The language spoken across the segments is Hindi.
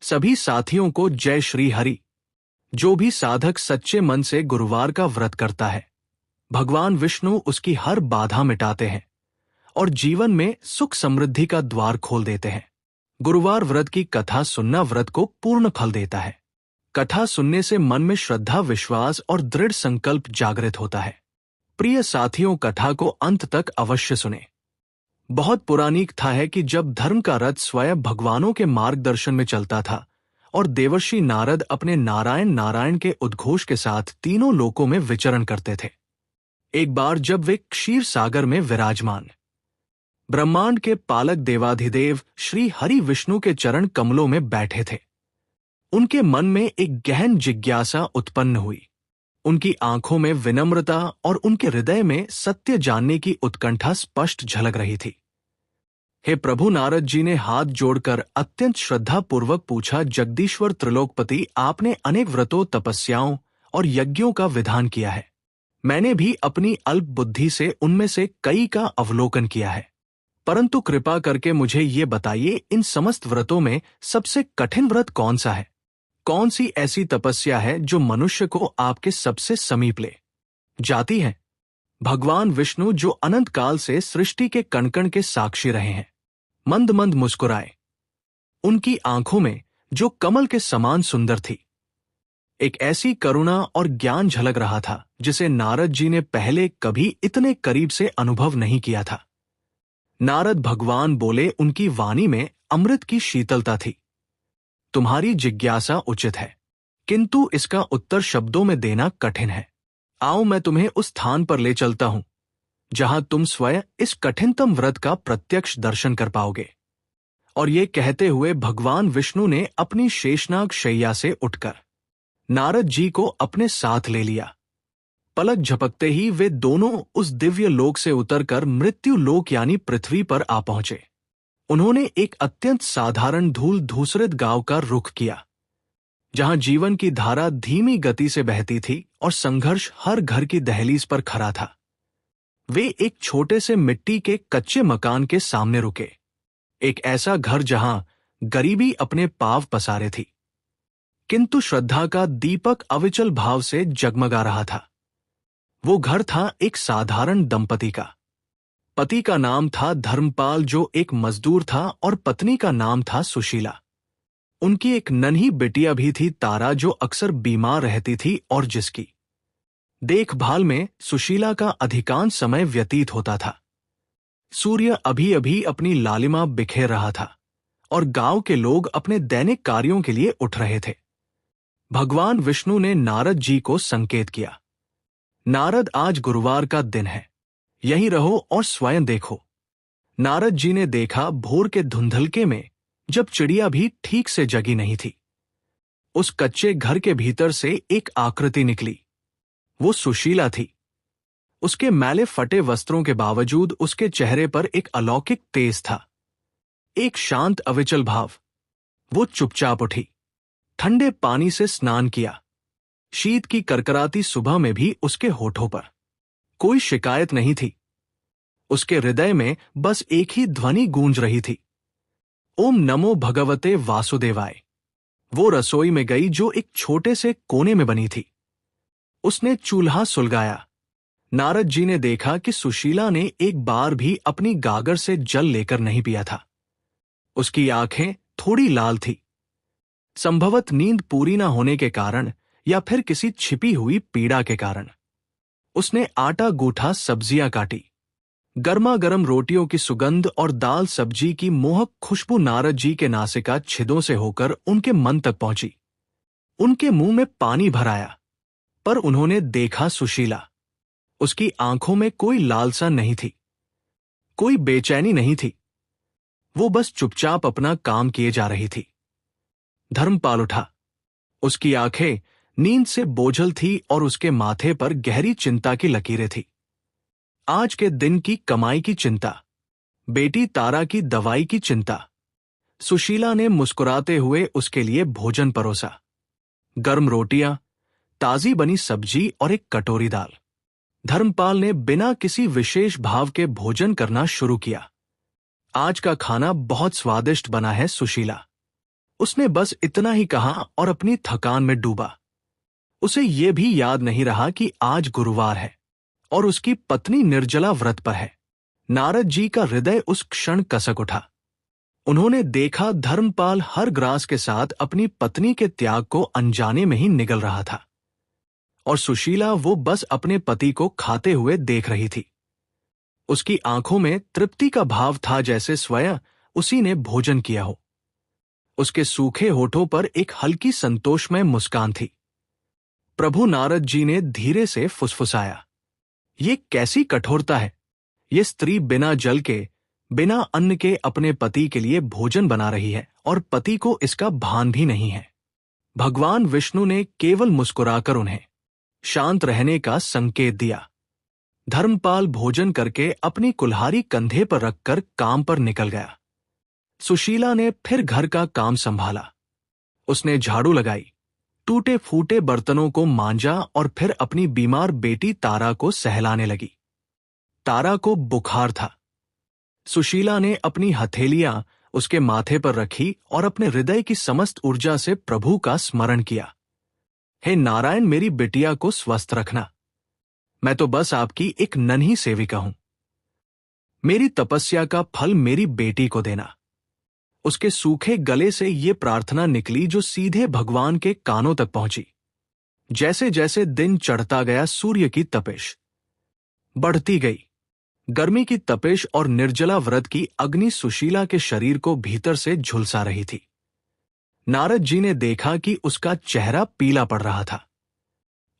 सभी साथियों को जय श्री हरि। जो भी साधक सच्चे मन से गुरुवार का व्रत करता है, भगवान विष्णु उसकी हर बाधा मिटाते हैं और जीवन में सुख समृद्धि का द्वार खोल देते हैं। गुरुवार व्रत की कथा सुनना व्रत को पूर्ण फल देता है। कथा सुनने से मन में श्रद्धा, विश्वास और दृढ़ संकल्प जागृत होता है। प्रिय साथियों, कथा को अंत तक अवश्य सुने। बहुत पुरानी कथा है कि जब धर्म का रथ स्वयं भगवानों के मार्गदर्शन में चलता था और देवर्षि नारद अपने नारायण नारायण के उद्घोष के साथ तीनों लोकों में विचरण करते थे। एक बार जब वे क्षीर सागर में विराजमान ब्रह्मांड के पालक देवाधिदेव श्री हरि विष्णु के चरण कमलों में बैठे थे, उनके मन में एक गहन जिज्ञासा उत्पन्न हुई। उनकी आंखों में विनम्रता और उनके हृदय में सत्य जानने की उत्कंठा स्पष्ट झलक रही थी। हे प्रभु, नारद जी ने हाथ जोड़कर अत्यंत श्रद्धापूर्वक पूछा, जगदीश्वर त्रिलोकपति, आपने अनेक व्रतों, तपस्याओं और यज्ञों का विधान किया है। मैंने भी अपनी अल्प बुद्धि से उनमें से कई का अवलोकन किया है, परंतु कृपा करके मुझे ये बताइए, इन समस्त व्रतों में सबसे कठिन व्रत कौन सा है? कौन सी ऐसी तपस्या है जो मनुष्य को आपके सबसे समीप ले जाती है? भगवान विष्णु, जो अनंत काल से सृष्टि के कण-कण के साक्षी रहे हैं, मंद मंद मुस्कुराए। उनकी आंखों में, जो कमल के समान सुंदर थी, एक ऐसी करुणा और ज्ञान झलक रहा था जिसे नारद जी ने पहले कभी इतने करीब से अनुभव नहीं किया था। नारद भगवान बोले, उनकी वाणी में अमृत की शीतलता थी। तुम्हारी जिज्ञासा उचित है, किंतु इसका उत्तर शब्दों में देना कठिन है। आओ, मैं तुम्हें उस स्थान पर ले चलता हूं जहां तुम स्वयं इस कठिनतम व्रत का प्रत्यक्ष दर्शन कर पाओगे। और ये कहते हुए भगवान विष्णु ने अपनी शेषनाग शैया से उठकर नारद जी को अपने साथ ले लिया। पलक झपकते ही वे दोनों उस दिव्य लोक से उतरकर मृत्यु लोक यानी पृथ्वी पर आ पहुंचे। उन्होंने एक अत्यंत साधारण धूल धूसरित गांव का रुख किया, जहां जीवन की धारा धीमी गति से बहती थी और संघर्ष हर घर की दहलीज पर खड़ा था। वे एक छोटे से मिट्टी के कच्चे मकान के सामने रुके। एक ऐसा घर जहां गरीबी अपने पांव पसारे थी, किंतु श्रद्धा का दीपक अविचल भाव से जगमगा रहा था। वो घर था एक साधारण दंपति का। पति का नाम था धर्मपाल, जो एक मजदूर था, और पत्नी का नाम था सुशीला। उनकी एक नन्ही बिटिया भी थी, तारा, जो अक्सर बीमार रहती थी और जिसकी देखभाल में सुशीला का अधिकांश समय व्यतीत होता था। सूर्य अभी अभी अपनी लालिमा बिखेर रहा था और गांव के लोग अपने दैनिक कार्यों के लिए उठ रहे थे। भगवान विष्णु ने नारद जी को संकेत किया, नारद, आज गुरुवार का दिन है, यहीं रहो और स्वयं देखो। नारद जी ने देखा, भोर के धुंधलके में, जब चिड़िया भी ठीक से जगी नहीं थी, उस कच्चे घर के भीतर से एक आकृति निकली। वो सुशीला थी। उसके मैले फटे वस्त्रों के बावजूद उसके चेहरे पर एक अलौकिक तेज था, एक शांत अविचल भाव। वो चुपचाप उठी, ठंडे पानी से स्नान किया। शीत की करकराती सुबह में भी उसके होठों पर कोई शिकायत नहीं थी। उसके हृदय में बस एक ही ध्वनि गूंज रही थी, ओम नमो भगवते वासुदेवाय। वो रसोई में गई, जो एक छोटे से कोने में बनी थी। उसने चूल्हा सुलगाया। नारद जी ने देखा कि सुशीला ने एक बार भी अपनी गागर से जल लेकर नहीं पिया था। उसकी आंखें थोड़ी लाल थी, संभवत नींद पूरी न होने के कारण या फिर किसी छिपी हुई पीड़ा के कारण। उसने आटा गूंथा, सब्जियां काटी। गर्मा गर्म रोटियों की सुगंध और दाल सब्जी की मोहक खुशबू नारद जी के नासिका छिदों से होकर उनके मन तक पहुंची। उनके मुंह में पानी भर आया, पर उन्होंने देखा सुशीला। उसकी आंखों में कोई लालसा नहीं थी, कोई बेचैनी नहीं थी। वो बस चुपचाप अपना काम किए जा रही थी। धर्मपाल उठा। उसकी आंखें नींद से बोझल थी और उसके माथे पर गहरी चिंता की लकीरें थी। आज के दिन की कमाई की चिंता, बेटी तारा की दवाई की चिंता। सुशीला ने मुस्कुराते हुए उसके लिए भोजन परोसा, गर्म रोटियां, ताजी बनी सब्जी और एक कटोरी दाल। धर्मपाल ने बिना किसी विशेष भाव के भोजन करना शुरू किया। आज का खाना बहुत स्वादिष्ट बना है सुशीला, उसने बस इतना ही कहा और अपनी थकान में डूबा। उसे ये भी याद नहीं रहा कि आज गुरुवार है और उसकी पत्नी निर्जला व्रत पर है। नारद जी का हृदय उस क्षण कसक उठा। उन्होंने देखा धर्मपाल हर ग्रास के साथ अपनी पत्नी के त्याग को अनजाने में ही निगल रहा था, और सुशीला वो बस अपने पति को खाते हुए देख रही थी। उसकी आंखों में तृप्ति का भाव था, जैसे स्वयं उसी ने भोजन किया हो। उसके सूखे होठों पर एक हल्की संतोषमय मुस्कान थी। प्रभु नारद जी ने धीरे से फुसफुसाया, ये कैसी कठोरता है। ये स्त्री बिना जल के, बिना अन्न के अपने पति के लिए भोजन बना रही है और पति को इसका भान भी नहीं है। भगवान विष्णु ने केवल मुस्कुराकर उन्हें शांत रहने का संकेत दिया। धर्मपाल भोजन करके अपनी कुल्हाड़ी कंधे पर रखकर काम पर निकल गया। सुशीला ने फिर घर का काम संभाला। उसने झाड़ू लगाई, टूटे फूटे बर्तनों को मांजा और फिर अपनी बीमार बेटी तारा को सहलाने लगी। तारा को बुखार था। सुशीला ने अपनी हथेलियां उसके माथे पर रखी और अपने हृदय की समस्त ऊर्जा से प्रभु का स्मरण किया। हे नारायण, मेरी बिटिया को स्वस्थ रखना। मैं तो बस आपकी एक नन्ही सेविका हूं। मेरी तपस्या का फल मेरी बेटी को देना। उसके सूखे गले से ये प्रार्थना निकली जो सीधे भगवान के कानों तक पहुंची। जैसे जैसे दिन चढ़ता गया, सूर्य की तपिश बढ़ती गई। गर्मी की तपिश और निर्जला व्रत की अग्नि सुशीला के शरीर को भीतर से झुलसा रही थी। नारद जी ने देखा कि उसका चेहरा पीला पड़ रहा था।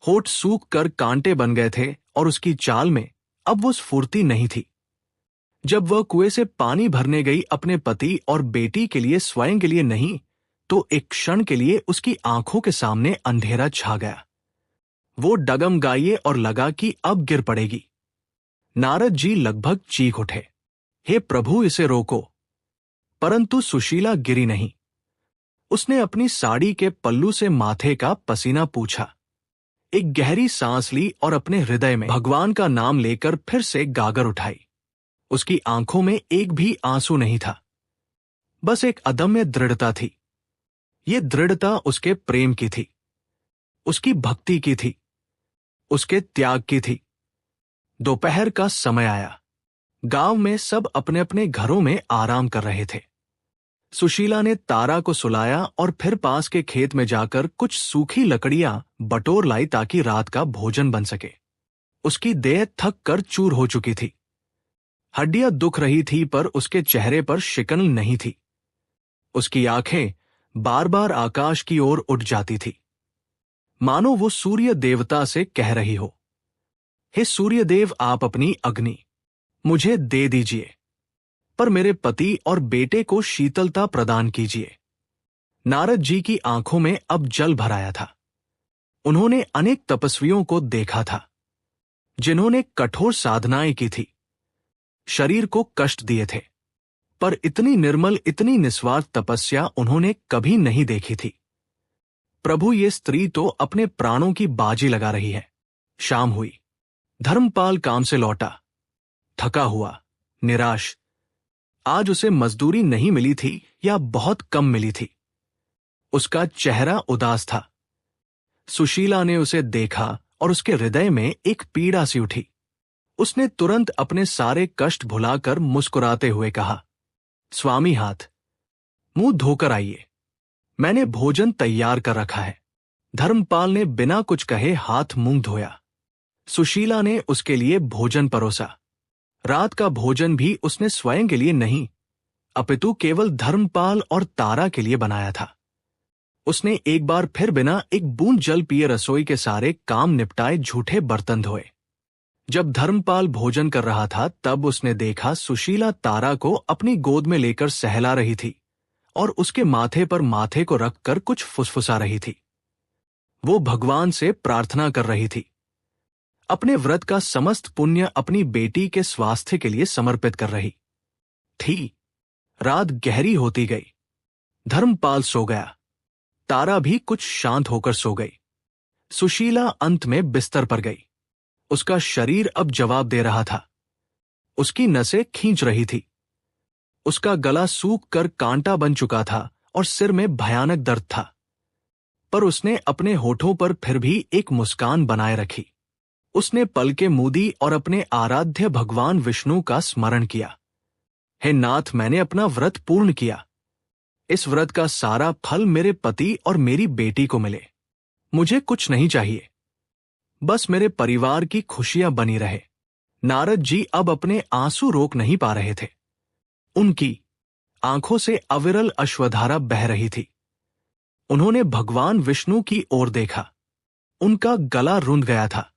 होठ सूख कर कांटे बन गए थे और उसकी चाल में अब वो स्फूर्ति नहीं थी। जब वह कुएं से पानी भरने गई अपने पति और बेटी के लिए, स्वयं के लिए नहीं, तो एक क्षण के लिए उसकी आंखों के सामने अंधेरा छा गया। वो डगमगाए और लगा कि अब गिर पड़ेगी। नारद जी लगभग चीख उठे, हे प्रभु, इसे रोको। परंतु सुशीला गिरी नहीं। उसने अपनी साड़ी के पल्लू से माथे का पसीना पूछा, एक गहरी सांस ली और अपने हृदय में भगवान का नाम लेकर फिर से गागर उठाई। उसकी आंखों में एक भी आंसू नहीं था, बस एक अदम्य दृढ़ता थी। ये दृढ़ता उसके प्रेम की थी, उसकी भक्ति की थी, उसके त्याग की थी। दोपहर का समय आया। गांव में सब अपने अपने घरों में आराम कर रहे थे। सुशीला ने तारा को सुलाया और फिर पास के खेत में जाकर कुछ सूखी लकड़ियां बटोर लाई ताकि रात का भोजन बन सके। उसकी देह थक कर चूर हो चुकी थी। हड्डियां दुख रही थी, पर उसके चेहरे पर शिकन नहीं थी। उसकी आंखें बार बार आकाश की ओर उठ जाती थी, मानो वो सूर्य देवता से कह रही हो, हे सूर्यदेव, आप अपनी अग्नि मुझे दे दीजिए, पर मेरे पति और बेटे को शीतलता प्रदान कीजिए। नारद जी की आंखों में अब जल भर आया था। उन्होंने अनेक तपस्वियों को देखा था, जिन्होंने कठोर साधनाएं की थी, शरीर को कष्ट दिए थे, पर इतनी निर्मल, इतनी निस्वार्थ तपस्या उन्होंने कभी नहीं देखी थी। प्रभु, ये स्त्री तो अपने प्राणों की बाजी लगा रही है। शाम हुई। धर्मपाल काम से लौटा, थका हुआ, निराश। आज उसे मजदूरी नहीं मिली थी या बहुत कम मिली थी। उसका चेहरा उदास था। सुशीला ने उसे देखा और उसके हृदय में एक पीड़ा सी उठी। उसने तुरंत अपने सारे कष्ट भुलाकर मुस्कुराते हुए कहा, स्वामी, हाथ मुंह धोकर आइए, मैंने भोजन तैयार कर रखा है। धर्मपाल ने बिना कुछ कहे हाथ मुंह धोया। सुशीला ने उसके लिए भोजन परोसा। रात का भोजन भी उसने स्वयं के लिए नहीं, अपितु केवल धर्मपाल और तारा के लिए बनाया था। उसने एक बार फिर बिना एक बूंद जल पिए रसोई के सारे काम निपटाए, झूठे बर्तन धोए। जब धर्मपाल भोजन कर रहा था, तब उसने देखा सुशीला तारा को अपनी गोद में लेकर सहला रही थी और उसके माथे पर माथे को रखकर कुछ फुसफुसा रही थी। वो भगवान से प्रार्थना कर रही थी। अपने व्रत का समस्त पुण्य अपनी बेटी के स्वास्थ्य के लिए समर्पित कर रही थी। रात गहरी होती गई। धर्मपाल सो गया। तारा भी कुछ शांत होकर सो गई। सुशीला अंत में बिस्तर पर गई। उसका शरीर अब जवाब दे रहा था। उसकी नसें खींच रही थी। उसका गला सूख कर कांटा बन चुका था और सिर में भयानक दर्द था, पर उसने अपने होठों पर फिर भी एक मुस्कान बनाए रखी। उसने पलकें मूंदी और अपने आराध्य भगवान विष्णु का स्मरण किया। हे नाथ, मैंने अपना व्रत पूर्ण किया। इस व्रत का सारा फल मेरे पति और मेरी बेटी को मिले। मुझे कुछ नहीं चाहिए, बस मेरे परिवार की खुशियां बनी रहे। नारद जी अब अपने आंसू रोक नहीं पा रहे थे। उनकी आंखों से अविरल अश्वधारा बह रही थी। उन्होंने भगवान विष्णु की ओर देखा। उनका गला रुंध गया था।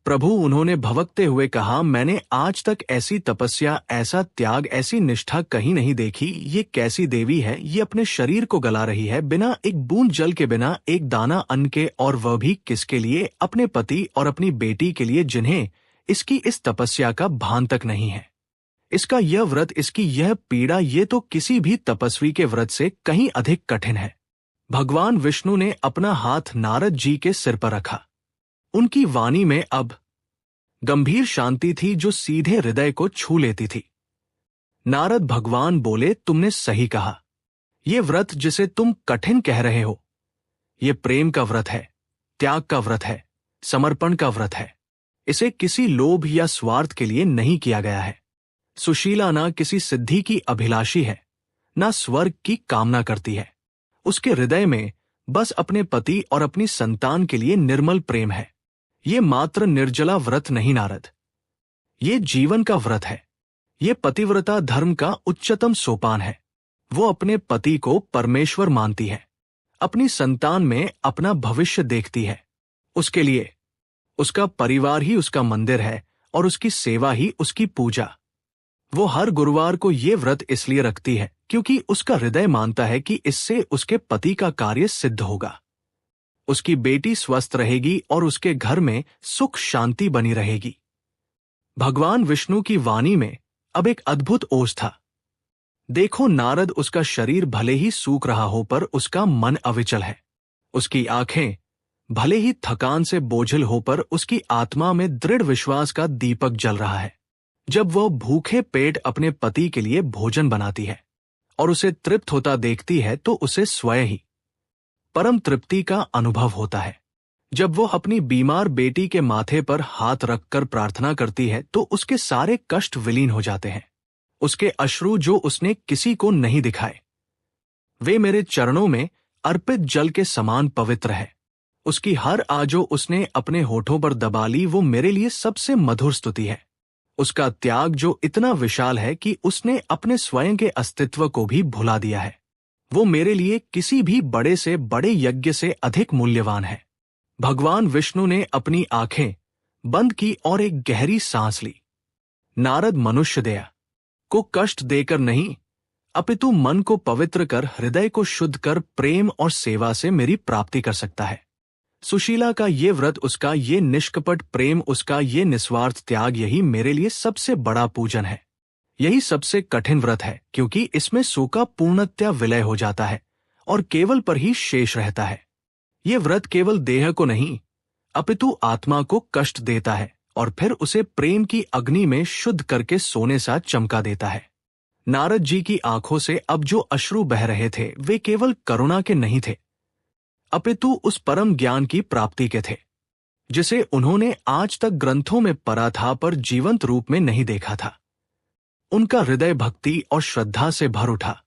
प्रभु, उन्होंने भवकते हुए कहा, मैंने आज तक ऐसी तपस्या, ऐसा त्याग, ऐसी निष्ठा कहीं नहीं देखी। ये कैसी देवी है? ये अपने शरीर को गला रही है, बिना एक बूंद जल के, बिना एक दाना अन्न के, और वह भी किसके लिए? अपने पति और अपनी बेटी के लिए, जिन्हें इसकी इस तपस्या का भान तक नहीं है। इसका यह व्रत, इसकी यह पीड़ा, ये तो किसी भी तपस्वी के व्रत से कहीं अधिक कठिन है। भगवान विष्णु ने अपना हाथ नारद जी के सिर पर रखा। उनकी वाणी में अब गंभीर शांति थी जो सीधे हृदय को छू लेती थी। नारद भगवान बोले, तुमने सही कहा। ये व्रत जिसे तुम कठिन कह रहे हो, ये प्रेम का व्रत है, त्याग का व्रत है, समर्पण का व्रत है। इसे किसी लोभ या स्वार्थ के लिए नहीं किया गया है। सुशीला ना किसी सिद्धि की अभिलाषी है, ना स्वर्ग की कामना करती है। उसके हृदय में बस अपने पति और अपनी संतान के लिए निर्मल प्रेम है। ये मात्र निर्जला व्रत नहीं नारद, ये जीवन का व्रत है। ये पतिव्रता धर्म का उच्चतम सोपान है। वो अपने पति को परमेश्वर मानती है, अपनी संतान में अपना भविष्य देखती है। उसके लिए उसका परिवार ही उसका मंदिर है और उसकी सेवा ही उसकी पूजा। वो हर गुरुवार को ये व्रत इसलिए रखती है क्योंकि उसका हृदय मानता है कि इससे उसके पति का कार्य सिद्ध होगा, उसकी बेटी स्वस्थ रहेगी और उसके घर में सुख शांति बनी रहेगी। भगवान विष्णु की वाणी में अब एक अद्भुत ओज था। देखो नारद, उसका शरीर भले ही सूख रहा हो पर उसका मन अविचल है। उसकी आंखें भले ही थकान से बोझिल हो पर उसकी आत्मा में दृढ़ विश्वास का दीपक जल रहा है। जब वह भूखे पेट अपने पति के लिए भोजन बनाती है और उसे तृप्त होता देखती है तो उसे स्वयं ही परम तृप्ति का अनुभव होता है। जब वो अपनी बीमार बेटी के माथे पर हाथ रखकर प्रार्थना करती है तो उसके सारे कष्ट विलीन हो जाते हैं। उसके अश्रु जो उसने किसी को नहीं दिखाए, वे मेरे चरणों में अर्पित जल के समान पवित्र है। उसकी हर आजो उसने अपने होठों पर दबा ली, वो मेरे लिए सबसे मधुर स्तुति है। उसका त्याग जो इतना विशाल है कि उसने अपने स्वयं के अस्तित्व को भी भुला दिया है, वो मेरे लिए किसी भी बड़े से बड़े यज्ञ से अधिक मूल्यवान है। भगवान विष्णु ने अपनी आंखें बंद की और एक गहरी सांस ली। नारद, मनुष्य दया को कष्ट देकर नहीं, अपितु मन को पवित्र कर, हृदय को शुद्ध कर, प्रेम और सेवा से मेरी प्राप्ति कर सकता है। सुशीला का ये व्रत, उसका ये निष्कपट प्रेम, उसका ये निस्वार्थ त्याग, यही मेरे लिए सबसे बड़ा पूजन है। यही सबसे कठिन व्रत है क्योंकि इसमें सो का पूर्णतया विलय हो जाता है और केवल पर ही शेष रहता है। ये व्रत केवल देह को नहीं अपितु आत्मा को कष्ट देता है और फिर उसे प्रेम की अग्नि में शुद्ध करके सोने सा चमका देता है। नारद जी की आंखों से अब जो अश्रु बह रहे थे वे केवल करुणा के नहीं थे, अपितु उस परम ज्ञान की प्राप्ति के थे जिसे उन्होंने आज तक ग्रंथों में पढ़ा था पर जीवंत रूप में नहीं देखा था। उनका हृदय भक्ति और श्रद्धा से भर उठा।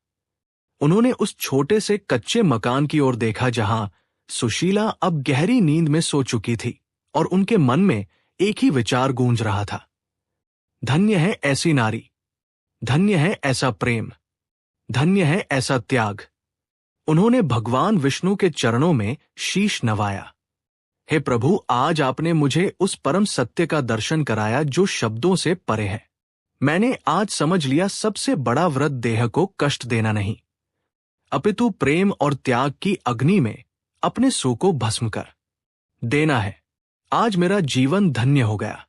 उन्होंने उस छोटे से कच्चे मकान की ओर देखा जहां सुशीला अब गहरी नींद में सो चुकी थी और उनके मन में एक ही विचार गूंज रहा था, धन्य है ऐसी नारी, धन्य है ऐसा प्रेम, धन्य है ऐसा त्याग। उन्होंने भगवान विष्णु के चरणों में शीश नवाया। हे प्रभु, आज आपने मुझे उस परम सत्य का दर्शन कराया जो शब्दों से परे है। मैंने आज समझ लिया, सबसे बड़ा व्रत देह को कष्ट देना नहीं अपितु प्रेम और त्याग की अग्नि में अपने सो को भस्म कर देना है। आज मेरा जीवन धन्य हो गया।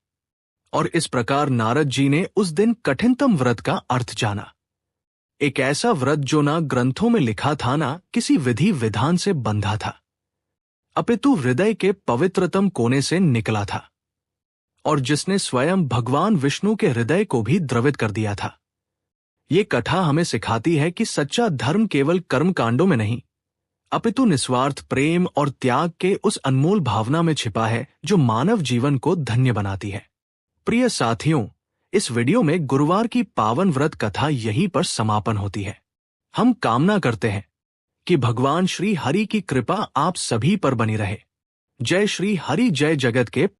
और इस प्रकार नारद जी ने उस दिन कठिनतम व्रत का अर्थ जाना। एक ऐसा व्रत जो ना ग्रंथों में लिखा था, ना किसी विधि विधान से बंधा था, अपितु हृदय के पवित्रतम कोने से निकला था और जिसने स्वयं भगवान विष्णु के हृदय को भी द्रवित कर दिया था। ये कथा हमें सिखाती है कि सच्चा धर्म केवल कर्म कांडों में नहीं, अपितु निस्वार्थ प्रेम और त्याग के उस अनमोल भावना में छिपा है जो मानव जीवन को धन्य बनाती है। प्रिय साथियों, इस वीडियो में गुरुवार की पावन व्रत कथा यहीं पर समापन होती है। हम कामना करते हैं कि भगवान श्री हरि की कृपा आप सभी पर बनी रहे। जय श्री हरि, जय जगत के